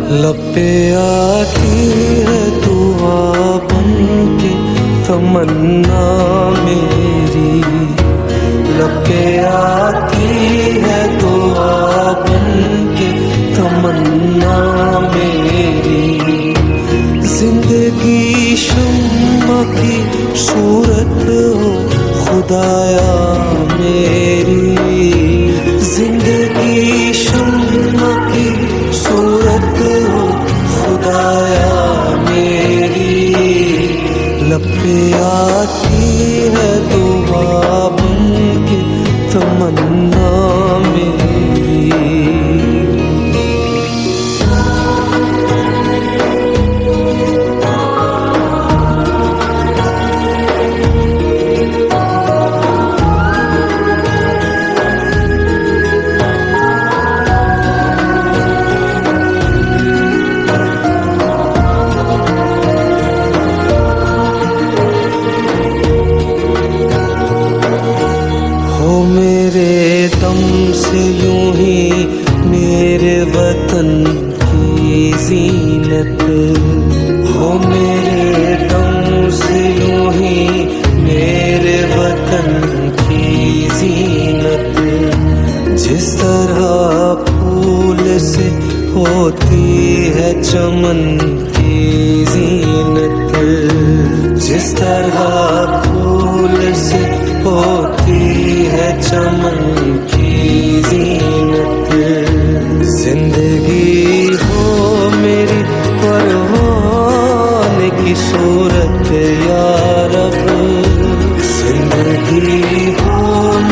लब पे आती है दुआ बनके तमन्ना मेरी, लब पे आती है दुआ बनके तमन्ना मेरी। जिंदगी शम्मा की सूरत हो खुदाया मेरी, जिंदगी शम्मा की सूरत हो खुदाया मेरी। लब पे आती है दुआ बनके तमन्ना मेरी। मेरे दम से यूं ही मेरे वतन की जीनत हो, मेरे दम से यूं ही मेरे वतन की जीनत। जिस तरह फूल से होती है चमन की जीनत, जिस तरह फूल से होती है चमन की जीनत। जिंदगी हो मेरी परवाने की सूरत या रब, जिंदगी हो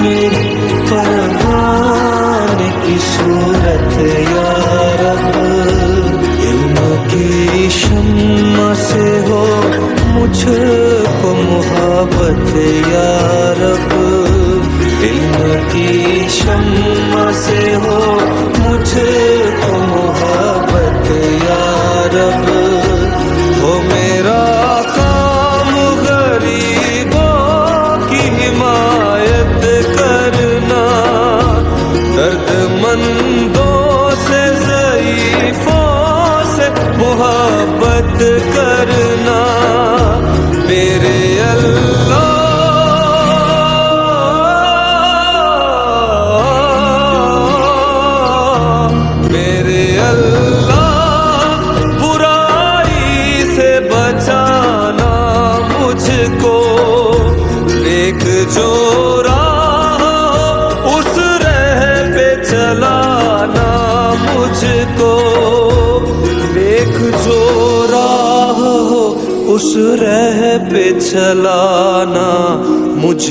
मेरी परवाने की सूरत या रब। इल्म की शम्मा से हो मुझको मोहब्बत या रब, इल्म की शम्मा से हो मुझको मोहब्बत या रब। हो मेरा काम गरीबों की हिमायत करना, दर्दमंदों से ज़ईफ़ों से मोहब्बत करना। मेरे अल्लाह बुराई से बचाना मुझको, देख जो राह उस राह पे चलाना मुझको, देख जो राह उस राह पे चलाना मुझ